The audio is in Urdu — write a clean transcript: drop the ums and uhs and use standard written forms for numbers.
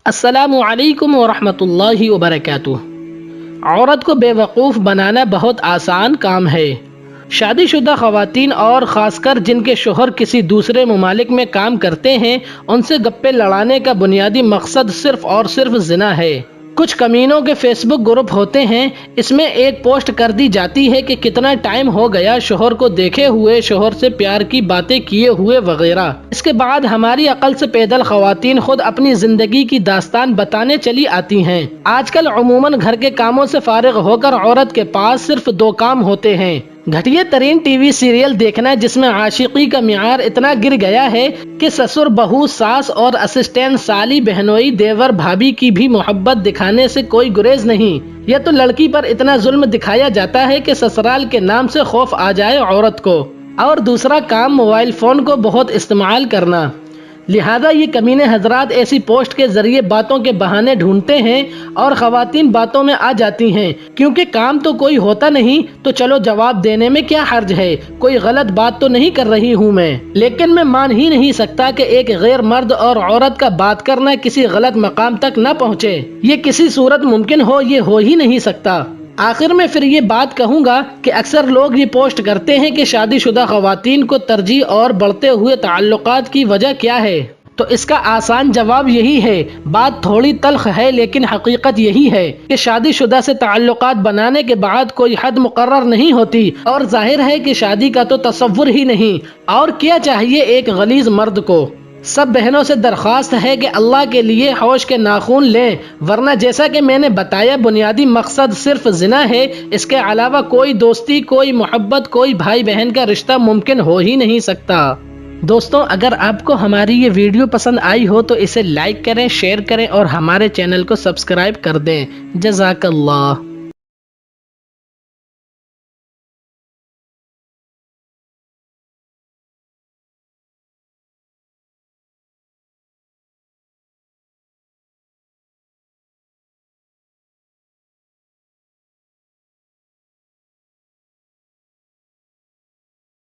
السلام علیکم ورحمۃ اللہ وبرکاتہ۔ عورت کو بے وقوف بنانا بہت آسان کام ہے۔ شادی شدہ خواتین اور خاص کر جن کے شوہر کسی دوسرے ممالک میں کام کرتے ہیں، ان سے گپے لڑانے کا بنیادی مقصد صرف اور صرف زنا ہے۔ کچھ کمینوں کے فیس بک گروپ ہوتے ہیں، اس میں ایک پوسٹ کر دی جاتی ہے کہ کتنا ٹائم ہو گیا شوہر کو دیکھے ہوئے، شوہر سے پیار کی باتیں کیے ہوئے وغیرہ۔ اس کے بعد ہماری عقل سے پیدل خواتین خود اپنی زندگی کی داستان بتانے چلی آتی ہیں۔ آج کل عموماً گھر کے کاموں سے فارغ ہو کر عورت کے پاس صرف دو کام ہوتے ہیں: گھٹیا ترین ٹی وی سیریل دیکھنا جس میں عاشقی کا معیار اتنا گر گیا ہے کہ سسر بہو، ساس اور اسسٹنٹ، سالی بہنوئی، دیور بھابھی کی بھی محبت دکھانے سے کوئی گریز نہیں۔ یہ تو لڑکی پر اتنا ظلم دکھایا جاتا ہے کہ سسرال کے نام سے خوف آ جائے عورت کو۔ اور دوسرا کام موبائل فون کو بہت استعمال کرنا۔ لہذا یہ کمینے حضرات ایسی پوسٹ کے ذریعے باتوں کے بہانے ڈھونڈتے ہیں اور خواتین باتوں میں آ جاتی ہیں، کیونکہ کام تو کوئی ہوتا نہیں تو چلو جواب دینے میں کیا حرج ہے، کوئی غلط بات تو نہیں کر رہی ہوں میں۔ لیکن میں مان ہی نہیں سکتا کہ ایک غیر مرد اور عورت کا بات کرنا کسی غلط مقام تک نہ پہنچے۔ یہ کسی صورت ممکن ہو، یہ ہو ہی نہیں سکتا۔ آخر میں پھر یہ بات کہوں گا کہ اکثر لوگ یہ پوسٹ کرتے ہیں کہ شادی شدہ خواتین کو ترجیح اور بڑھتے ہوئے تعلقات کی وجہ کیا ہے، تو اس کا آسان جواب یہی ہے۔ بات تھوڑی تلخ ہے لیکن حقیقت یہی ہے کہ شادی شدہ سے تعلقات بنانے کے بعد کوئی حد مقرر نہیں ہوتی، اور ظاہر ہے کہ شادی کا تو تصور ہی نہیں، اور کیا چاہیے ایک غلیظ مرد کو۔ سب بہنوں سے درخواست ہے کہ اللہ کے لیے ہوش کے ناخن لیں، ورنہ جیسا کہ میں نے بتایا بنیادی مقصد صرف زنا ہے۔ اس کے علاوہ کوئی دوستی، کوئی محبت، کوئی بھائی بہن کا رشتہ ممکن ہو ہی نہیں سکتا۔ دوستوں، اگر آپ کو ہماری یہ ویڈیو پسند آئی ہو تو اسے لائک کریں، شیئر کریں اور ہمارے چینل کو سبسکرائب کر دیں۔ جزاک اللہ۔